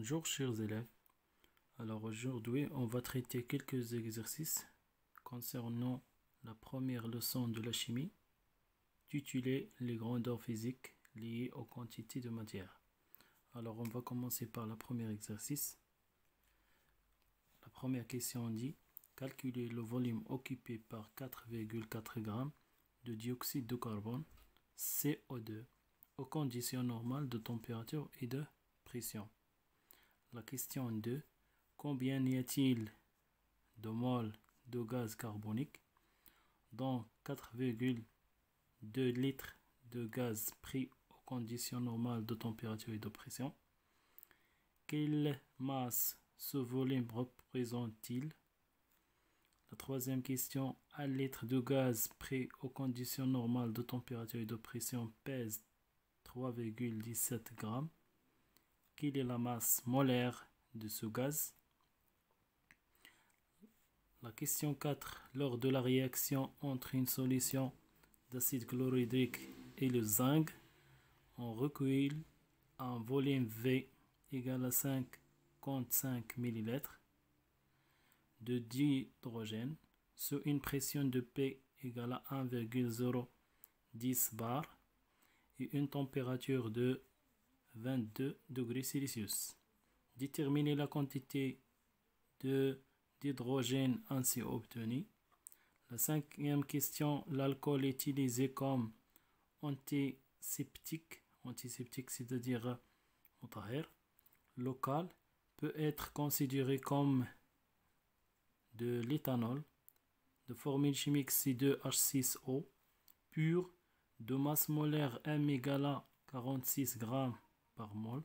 Bonjour chers élèves. Alors aujourd'hui, on va traiter quelques exercices concernant la première leçon de la chimie, titulée Les grandeurs physiques liées aux quantités de matière. Alors on va commencer par le premier exercice. La première question dit calculer le volume occupé par 4,4 g de dioxyde de carbone, CO2, aux conditions normales de température et de pression. La question 2. Combien y a-t-il de moles de gaz carbonique dans 4,2 litres de gaz pris aux conditions normales de température et de pression? Quelle masse ce volume représente-t-il? La troisième question. Un litre de gaz pris aux conditions normales de température et de pression pèse 3,17 g. Quelle est la masse molaire de ce gaz? La question 4. Lors de la réaction entre une solution d'acide chlorhydrique et le zinc, on recueille un volume V égal à 55 ml de dihydrogène sur une pression de P égale à 1,010 bar et une température de 22 degrés Celsius. Déterminer la quantité d'hydrogène ainsi obtenue. La cinquième question, l'alcool utilisé comme antiseptique c'est-à-dire mutahhir, local, peut être considéré comme de l'éthanol de formule chimique C2H6O pur de masse molaire M égale à 46 g par mol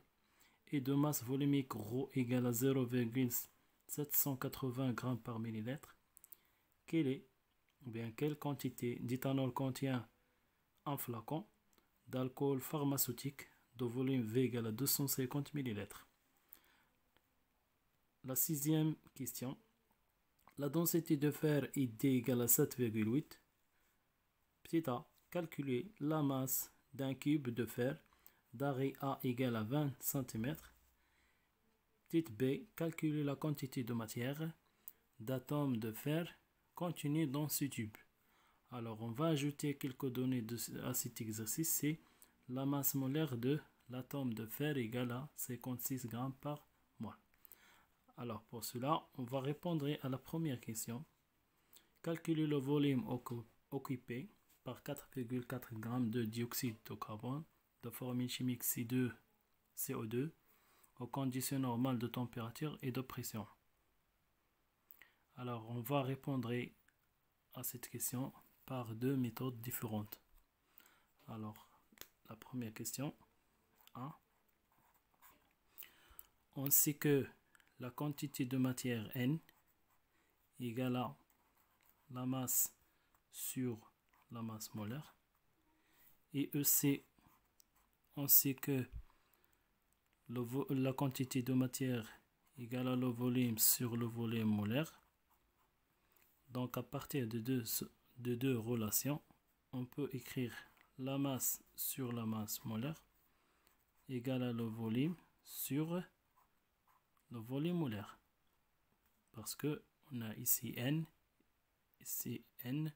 et de masse volumique ρ égale à 0,780 g par millilitre. Quelle quantité d'éthanol contient un flacon d'alcool pharmaceutique de volume V égale à 250 ml? La sixième question. La densité de fer est D égale à 7,8. Petit a. Calculer la masse d'un cube de fer d'arrêt A égale à 20 cm. Petite B. Calculer la quantité de matière d'atomes de fer contenus dans ce tube. Alors on va ajouter quelques données à cet exercice. C'est la masse molaire de l'atome de fer égale à 56 g par mol. Alors pour cela, on va répondre à la première question. Calculer le volume occupé par 4,4 g de dioxyde de carbone de formule chimique CO2 aux conditions normales de température et de pression. Alors on va répondre à cette question par deux méthodes différentes. Alors la première question 1. On sait que la quantité de matière N égale à la masse sur la masse molaire. Et EC, on sait que la quantité de matière égale à le volume sur le volume molaire. Donc à partir de deux relations, on peut écrire la masse sur la masse molaire égale à le volume sur le volume molaire. Parce que on a ici N, ici N.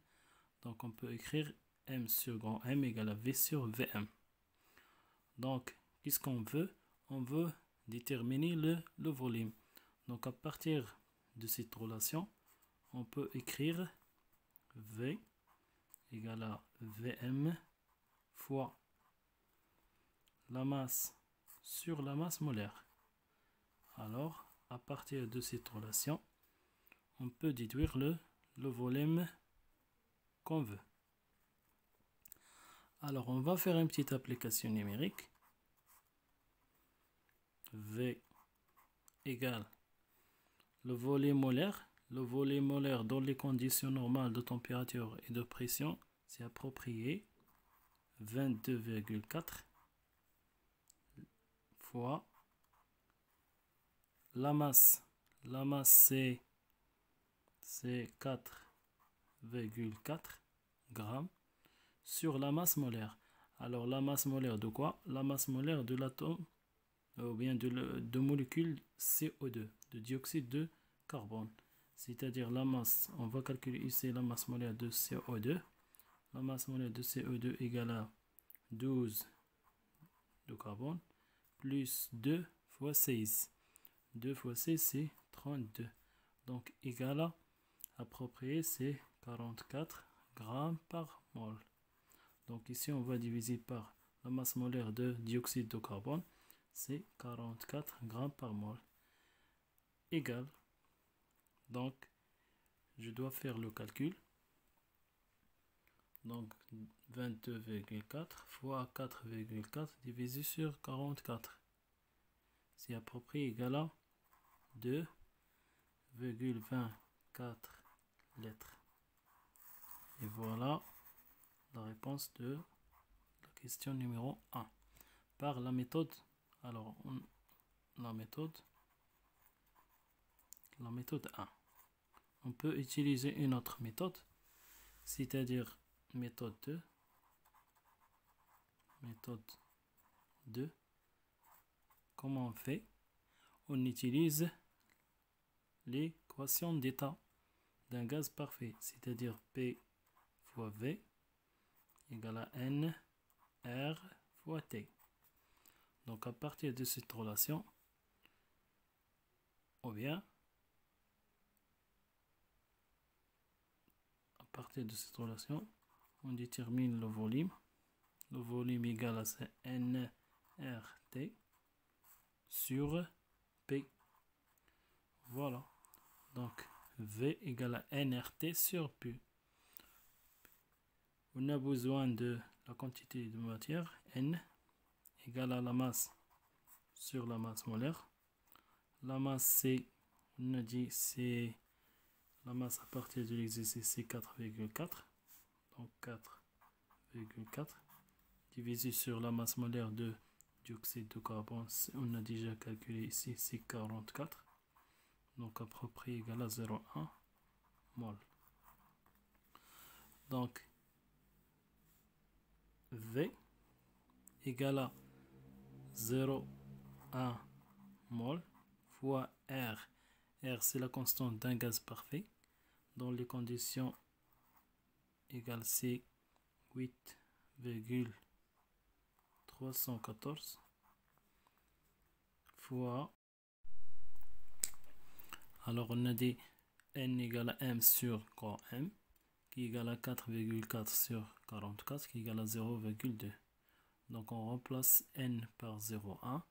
Donc on peut écrire M sur grand M égale à V sur Vm. Donc qu'est-ce qu'on veut? On veut déterminer le volume. Donc à partir de cette relation, on peut écrire V égale à Vm fois la masse sur la masse molaire. Alors, à partir de cette relation, on peut déduire le volume qu'on veut. Alors, on va faire une petite application numérique. V égale le volume molaire. Le volume molaire dans les conditions normales de température et de pression, c'est approprié 22,4 fois la masse. La masse c'est 4,4 grammes sur la masse molaire. Alors la masse molaire de quoi? La masse molaire de l'atome ou bien de molécules CO2, de dioxyde de carbone. C'est-à-dire la masse, on va calculer ici la masse molaire de CO2. La masse molaire de CO2 égale à 12 de carbone plus 2 fois 6. 2 fois 6 c'est 32. Donc égal à approprié c'est 44 grammes par mol. Donc ici on va diviser par la masse molaire de dioxyde de carbone, c'est 44 grammes par mol. Égal. Donc je dois faire le calcul. Donc 22,4 fois 4,4 divisé sur 44. C'est approprié égal à 2,24 litres. Et voilà la réponse de la question numéro 1. Par la méthode, alors la méthode 1. On peut utiliser une autre méthode, c'est-à-dire méthode 2. Méthode 2. Comment on fait? On utilise l'équation d'état d'un gaz parfait, c'est-à-dire P fois V égale à N R fois T. Donc à partir de cette relation, ou bien à partir de cette relation, on détermine le volume. Le volume égal à NRT sur P. Voilà. Donc V égale à NRT sur P. On a besoin de la quantité de matière N égale à la masse sur la masse molaire. La masse c'est, on a dit c'est la masse à partir de l'exercice c'est 4,4. Donc 4,4 divisé sur la masse molaire de dioxyde de carbone, on a déjà calculé ici, c'est 44. Donc approprié égal à 0,1 mol. Donc V égale à 0,1 mol fois R. R c'est la constante d'un gaz parfait dans les conditions égale c'est 8,314 fois, alors on a dit N égale à M sur grand M qui égale à 4,4 sur 44 qui égale à 0,2. Donc on remplace N par 0,1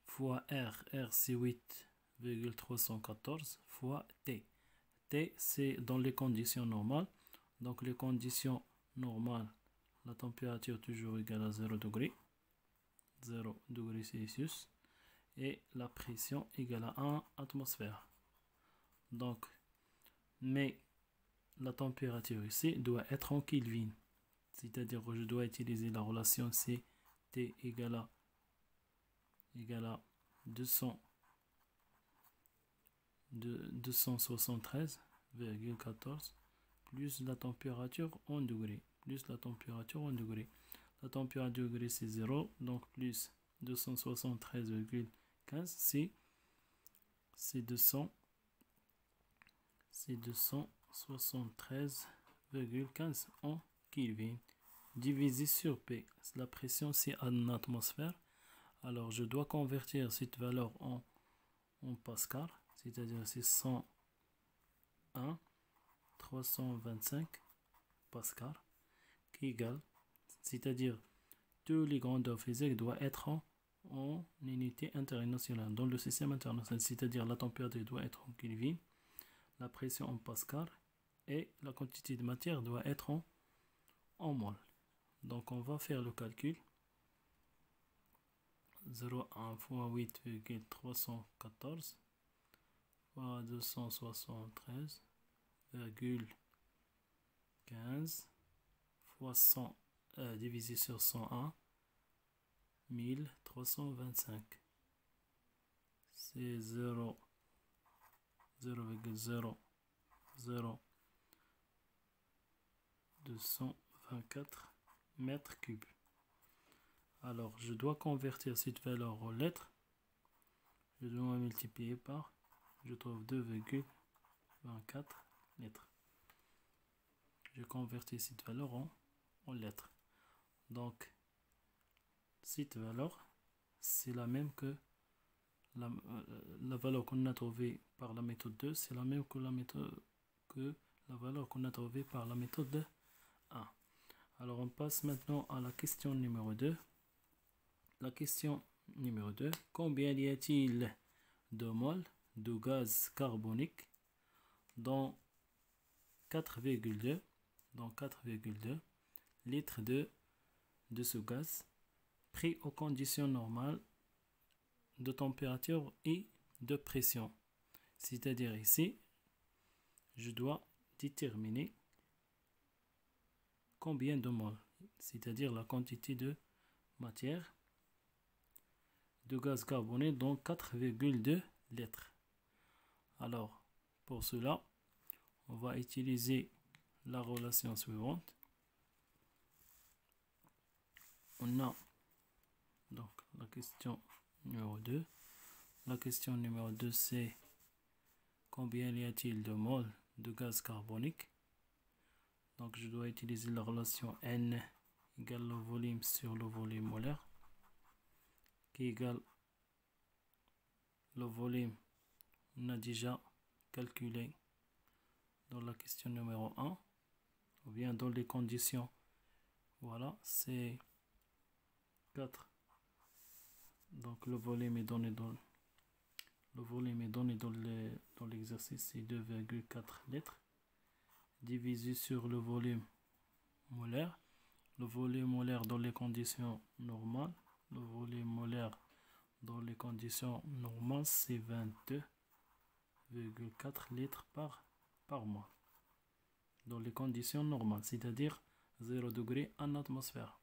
fois R. R c'est 8,314 fois T. T c'est dans les conditions normales. Donc les conditions normales, la température toujours égale à 0 degré. 0 degré Celsius. Et la pression égale à 1 atmosphère. Donc, mais la température ici doit être en Kelvin. C'est-à-dire que je dois utiliser la relation C T égale à 273,14 plus la température en degrés. Plus la température en degrés. La température en degrés c'est 0. Donc plus 273,15 c'est 273,15 en Kelvin divisé sur P. La pression c'est en atmosphère. Alors je dois convertir cette valeur en Pascal, c'est-à-dire c'est 101,325 Pascal qui égale, c'est-à-dire tous les grandeurs physiques doivent être en unité internationale dans le système international, c'est-à-dire la température doit être en Kelvin, la pression en Pascal et la quantité de matière doit être en mol. Donc on va faire le calcul. 0,1 fois 8,314 fois 273,15 fois 100 divisé sur 101, 1325. C'est 0,00224 mètres cubes. Alors, je dois convertir cette valeur en lettres. je dois multiplier par, je trouve 2,24 litres. Je convertis cette valeur en lettres. Donc, cette valeur, c'est la même que la valeur qu'on a trouvée par la méthode 2, c'est la même que la valeur qu'on a trouvée par la méthode 1. Alors, on passe maintenant à la question numéro 2. La question numéro 2, combien y a-t-il de moles de gaz carbonique dans 4,2 litres de ce gaz pris aux conditions normales de température et de pression. C'est-à-dire ici, je dois déterminer combien de moles, c'est-à-dire la quantité de matière de gaz carboné dans 4,2 litres. Alors, pour cela, on va utiliser la relation suivante. On a donc la question numéro 2. La question numéro 2, c'est combien y a-t-il de moles de gaz carbonique? Donc, je dois utiliser la relation N égale le volume sur le volume molaire, qui égale le volume. On a déjà calculé dans la question numéro 1, ou bien dans les conditions. Voilà, c'est 4. Donc, le volume est donné dans l'exercice, c'est 2,4 litres divisé sur le volume molaire. Le volume molaire dans les conditions normales, le volume molaire dans les conditions normales, c'est 22,4 litres par mois. Dans les conditions normales, c'est-à-dire 0 degré en atmosphère.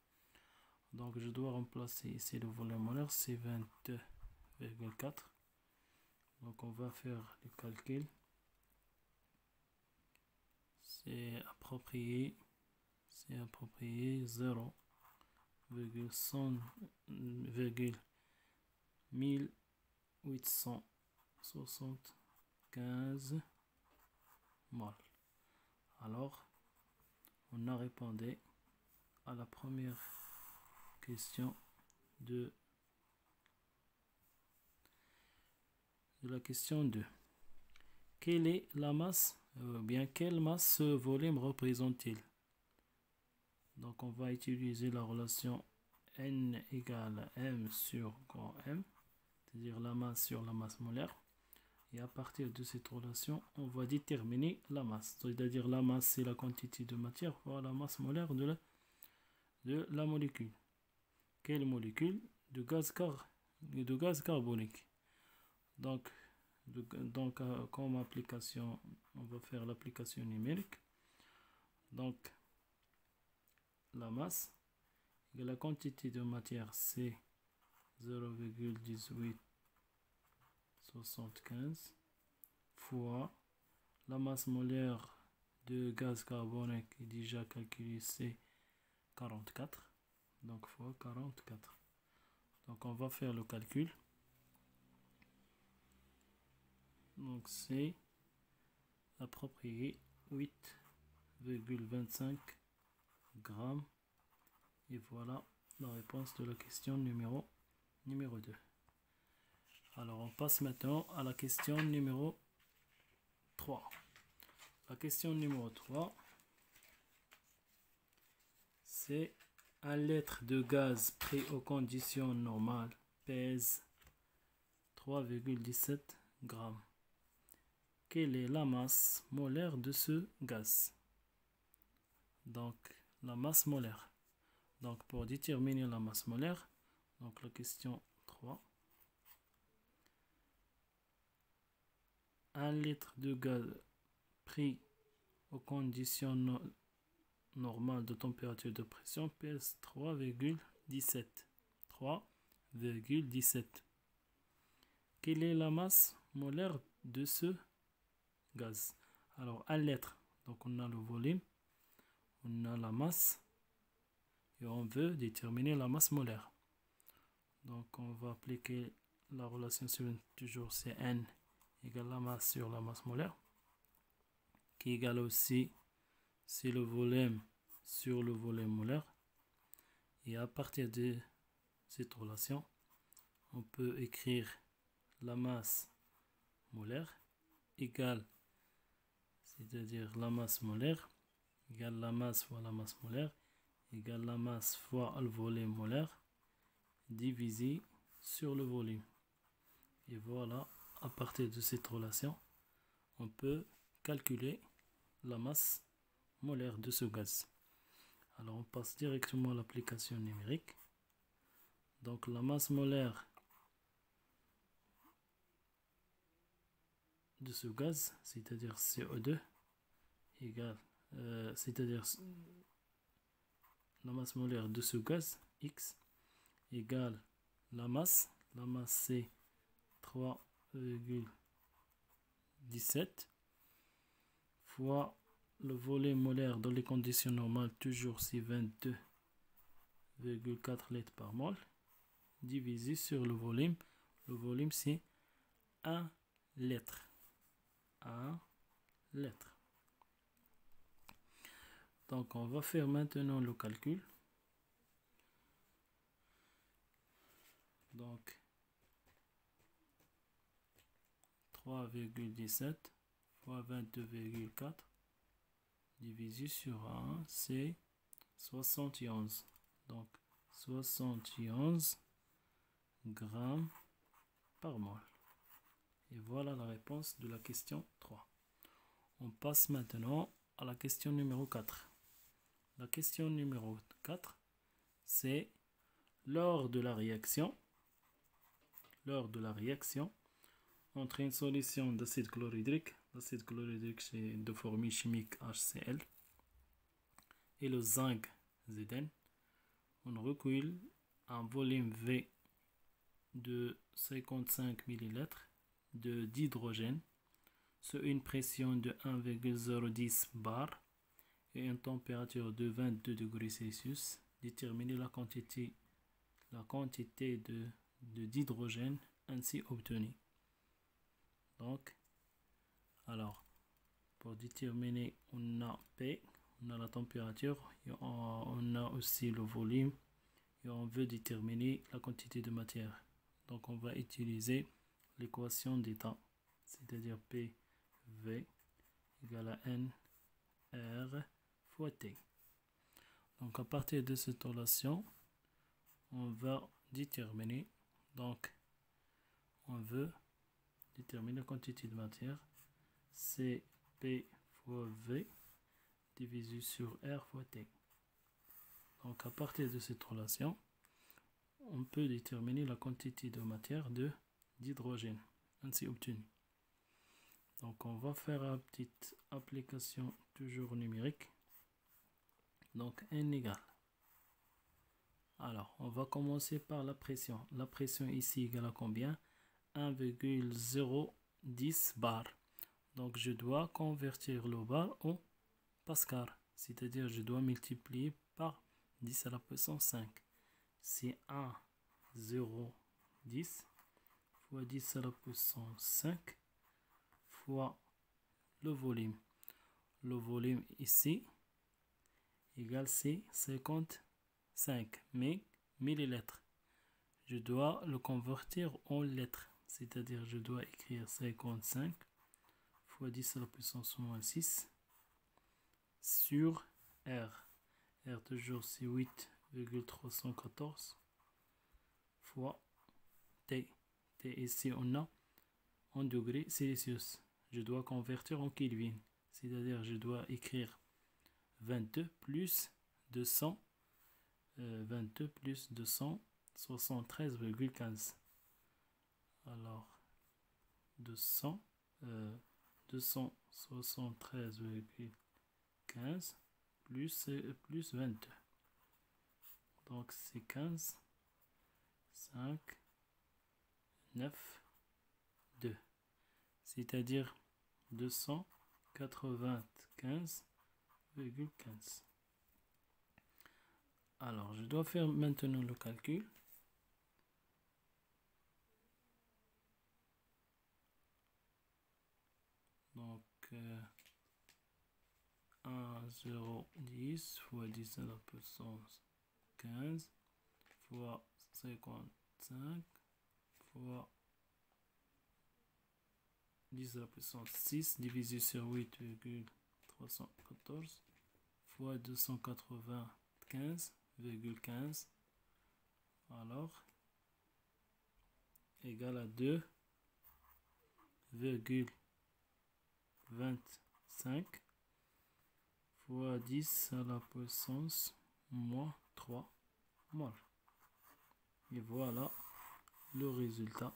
Donc, je dois remplacer ici le volume molaire, c'est 22,4. Donc, on va faire le calcul. C'est approprié 0,1875 moles. Alors, on a répondu à la première question de la question 2. Quelle est la masse, quelle masse ce volume représente-t-il? Donc, on va utiliser la relation N égale M sur grand M, c'est-à-dire la masse sur la masse molaire. Et à partir de cette relation, on va déterminer la masse. C'est-à-dire la masse, c'est la quantité de matière fois la masse molaire de la molécule. Quelle molécule? De gaz carbonique. Donc, comme application, on va faire l'application numérique. Donc, la masse et la quantité de matière, c'est 0,1875 fois la masse molaire de gaz carbonique est déjà calculée, c'est 44. Donc, fois 44. Donc, on va faire le calcul. Donc, c'est approprié 8,25 grammes. Et voilà la réponse de la question numéro 2. Alors, on passe maintenant à la question numéro 3. La question numéro 3, c'est un litre de gaz pris aux conditions normales pèse 3,17 grammes. Quelle est la masse molaire de ce gaz? Donc, la masse molaire. Donc, pour déterminer la masse molaire, donc la question 3. 1 litre de gaz pris aux conditions normales de température de pression pèse 3,17. 3,17. Quelle est la masse molaire de ce gaz? Alors, 1 litre. Donc, on a le volume, on a la masse, et on veut déterminer la masse molaire. Donc, on va appliquer la relation suivante, toujours c'est N égale la masse sur la masse molaire, qui égale aussi, c'est le volume sur le volume molaire. Et à partir de cette relation, on peut écrire la masse molaire égale, c'est-à-dire la masse molaire, égale la masse fois la masse molaire, égale la masse fois le volume molaire, divisé sur le volume. Et voilà, à partir de cette relation, on peut calculer la masse molaire de ce gaz. Alors on passe directement à l'application numérique. Donc la masse molaire de ce gaz, c'est-à-dire CO2, égale, c'est-à-dire la masse molaire de ce gaz, X, égale la masse c'est 3,17 fois le volume molaire dans les conditions normales, toujours c'est 22,4 litres par mol, divisé sur le volume. Le volume c'est 1 litre. 1 litre. Donc on va faire maintenant le calcul. Donc 3,17 fois 22,4 divisé sur 1, c'est 71. Donc 71 grammes par mol. Et voilà la réponse de la question 3. On passe maintenant à la question numéro 4. La question numéro 4, c'est lors de la réaction entre une solution d'acide chlorhydrique, l'acide chlorhydrique c'est de formule chimique HCl, et le zinc Zn, on recueille un volume V de 55 ml d'hydrogène sous une pression de 1,010 bar et une température de 22 degrés Celsius. Déterminer la quantité d'hydrogène ainsi obtenue. Donc, alors, pour déterminer, on a P, on a la température, et on a aussi le volume, et on veut déterminer la quantité de matière. Donc, on va utiliser l'équation d'état, c'est-à-dire PV égale à N R fois T. Donc, à partir de cette relation, on va déterminer, donc, on veut déterminer la quantité de matière, c'est P fois V divisé sur R fois T. Donc à partir de cette relation, on peut déterminer la quantité de matière d'hydrogène ainsi obtenue. Donc on va faire une petite application toujours numérique. Donc N égale. Alors on va commencer par la pression. La pression ici égale à combien? 1,010 bar. Donc je dois convertir le bar en pascal, c'est-à-dire je dois multiplier par 10 à la puissance 5. C'est 1,010 fois 10 à la puissance 5 fois le volume. Le volume ici égale c'est 55 millilitres. Je dois le convertir en litres. C'est-à-dire je dois écrire 55 fois 10 à la puissance moins 6 sur R. R toujours c'est 8,314 fois T. T ici on a en degrés Celsius. Je dois convertir en Kelvin. C'est-à-dire je dois écrire 22 plus 200. 22 plus 273,15. Alors 273,15 plus 22. Donc c'est 15, 5, 9, 2. C'est-à-dire 295,15. Alors je dois faire maintenant le calcul. 1,010 fois 10 à la puissance 15 fois 55 fois 10 à la puissance 6 divisé sur 8,314 fois 295,15 alors égal à 2,25 fois 10 à la puissance moins 3 mol. Et voilà le résultat,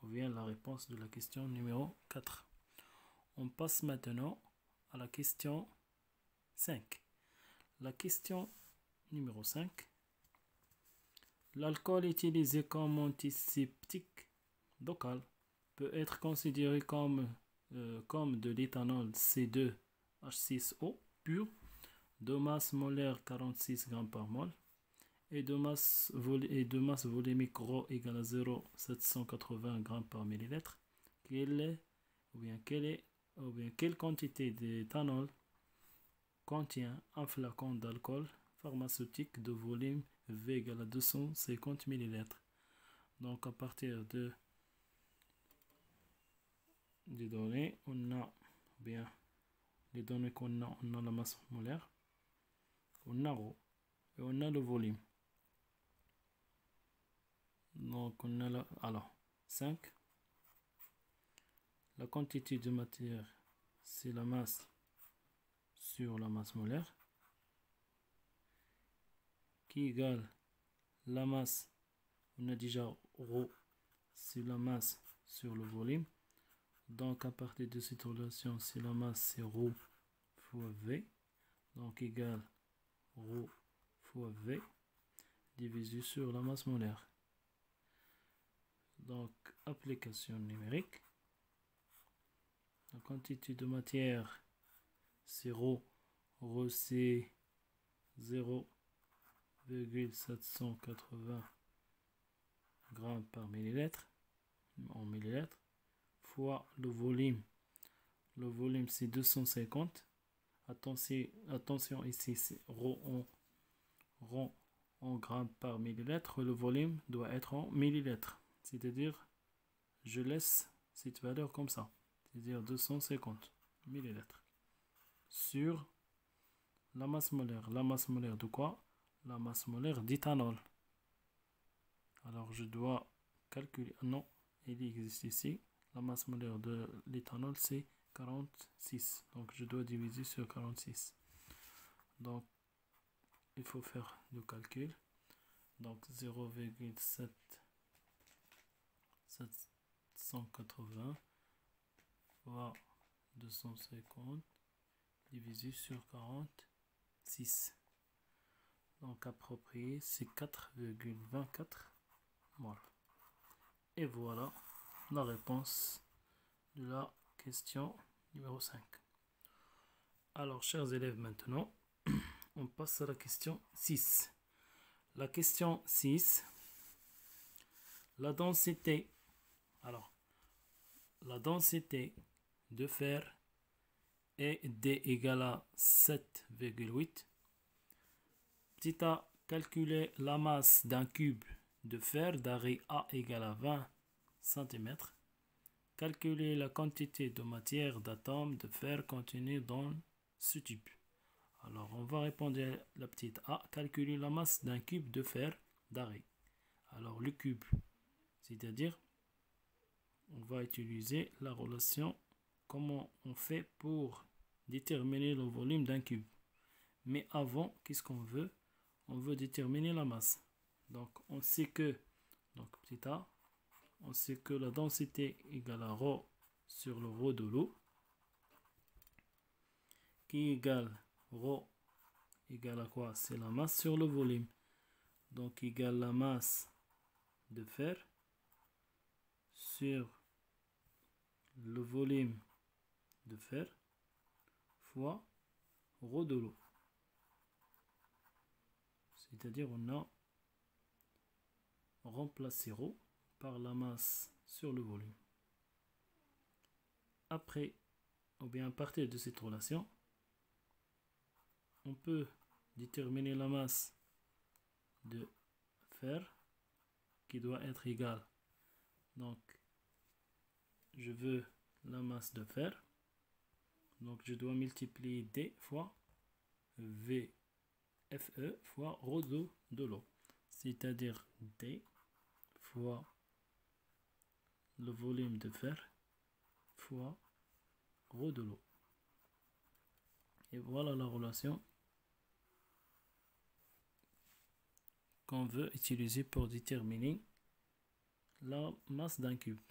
ou bien la réponse de la question numéro 4. On passe maintenant à la question 5. La question numéro 5. L'alcool utilisé comme antiseptique local peut être considéré comme de l'éthanol C2H6O pur de masse molaire 46 g par mol et de masse volumique ρ égale à 0,780 g par millilitre. Quelle quantité d'éthanol contient un flacon d'alcool pharmaceutique de volume V égale à 250 ml. Donc à partir des données, on a bien les données qu'on a, on a la masse molaire, on a ρ et on a le volume. Donc on a là, alors 5. La quantité de matière, c'est la masse sur la masse molaire, qui égale la masse, on a déjà ρ, c'est la masse sur le volume. Donc à partir de cette relation, c'est la masse, c'est ρ fois V, donc égale ρ fois V divisé sur la masse molaire. Donc application numérique, la quantité de matière, c'est ρ c'est 0,780 g par millilitre en millilitres fois le volume. Le volume c'est 250. Attention ici c'est ρ en grammes par millilitre. Le volume doit être en millilitres. C'est-à-dire je laisse cette valeur comme ça. C'est-à-dire 250 millilitres sur la masse molaire. La masse molaire de quoi? La masse molaire d'éthanol. Alors je dois calculer. Non, il existe ici. La masse molaire de l'éthanol c'est 46. Donc je dois diviser sur 46. Donc il faut faire le calcul. Donc 0,780 fois 250 divisé sur 46. Donc approprié, c'est 4,24 mol. Et voilà la réponse de la question numéro 5. Alors, chers élèves, maintenant, on passe à la question 6. La question 6, la densité. Alors, la densité de fer est D égale à 7,8. Petit a, calculer la masse d'un cube de fer d'arrêt A égale à 20 cm. Calculer la quantité de matière d'atomes de fer contenue dans ce tube. Alors, on va répondre à la petite A. Calculer la masse d'un cube de fer d'arrêt. Alors, le cube, c'est-à-dire, on va utiliser la relation, comment on fait pour déterminer le volume d'un cube. Mais avant, qu'est-ce qu'on veut? On veut déterminer la masse. Donc, on sait que, donc petit a, on sait que la densité égale à ρ sur le ρ de l'eau, qui égale ρ égale à quoi? C'est la masse sur le volume. Donc, égale la masse de fer sur le volume de fer fois ρ de l'eau. C'est-à-dire, on a remplacé ρ par la masse sur le volume. Après, ou bien à partir de cette relation, on peut déterminer la masse de fer qui doit être égale. Donc, je veux la masse de fer. Donc, je dois multiplier D fois V FE fois rho de l'eau. C'est-à-dire D fois le volume de fer fois rho de l'eau. Et voilà la relation qu'on veut utiliser pour déterminer la masse d'un cube.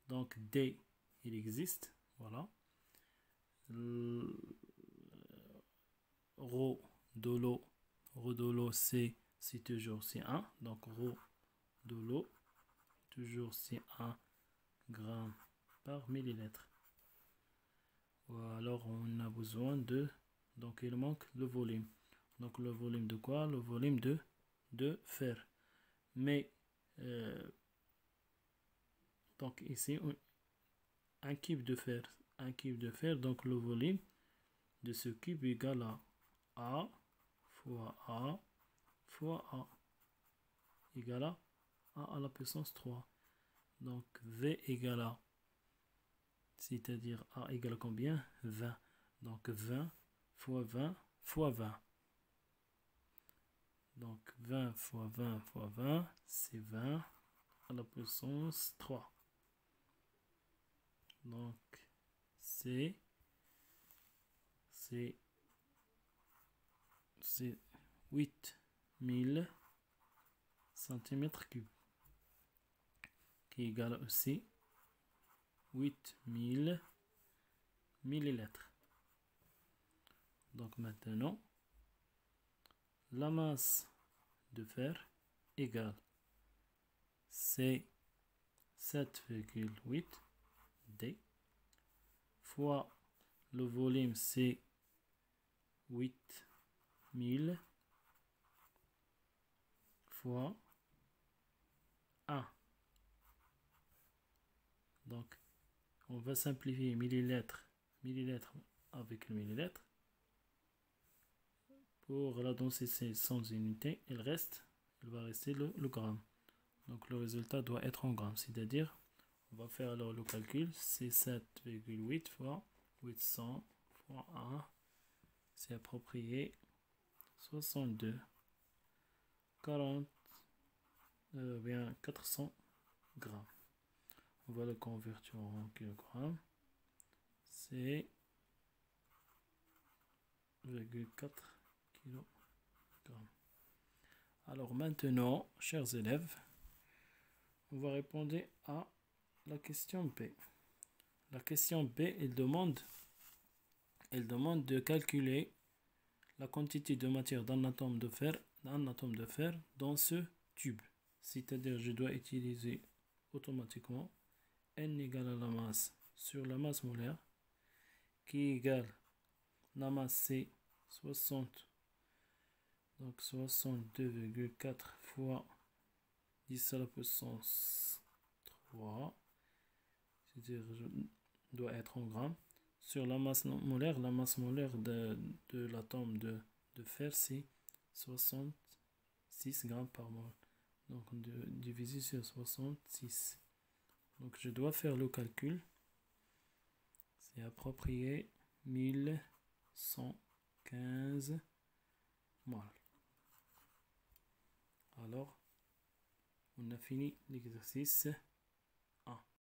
Donc D, il existe, voilà. Rho de l'eau, c'est toujours C1. Donc rho de l'eau, toujours C1 grammes par millilitre. Voilà, alors on a besoin de, donc il manque le volume. Donc le volume de quoi? Le volume de fer. Mais donc ici un cube de fer, donc le volume de ce cube est égal à A fois A fois A égale à A à la puissance 3. Donc V égale à, c'est-à-dire A égale à combien? 20. Donc 20 fois 20 fois 20. Donc 20 fois 20 fois 20, c'est 20 à la puissance 3. Donc c'est 8000 cm3, qui est égal aussi 8000 millilitres. Donc maintenant, la masse de fer égale c'est 7,8 D fois le volume, c'est 8000 fois 1. Donc on va simplifier millilitres avec le millilitre. Pour la densité sans unité, il va rester le gramme. Donc le résultat doit être en grammes, c'est-à-dire on va faire alors le calcul, c'est 7,8 fois 800 fois 1, c'est approprié 62 bien 400 grammes. On va le convertir en kilogrammes, c'est 0,4 kg. Alors maintenant, chers élèves, on va répondre à la question B. La question B, elle demande de calculer la quantité de matière d'un atome de fer dans ce tube. C'est-à-dire, je dois utiliser automatiquement N égale à la masse sur la masse molaire, qui est égale, la masse c'est 60, donc 62,4 fois 10 à la puissance 3, c'est-à-dire doit être en grammes, sur la masse molaire de l'atome de fer, c'est 66 grammes par mol. Donc divisé sur 66. Donc je dois faire le calcul. C'est approprié 1115 mol. Alors, on a fini l'exercice.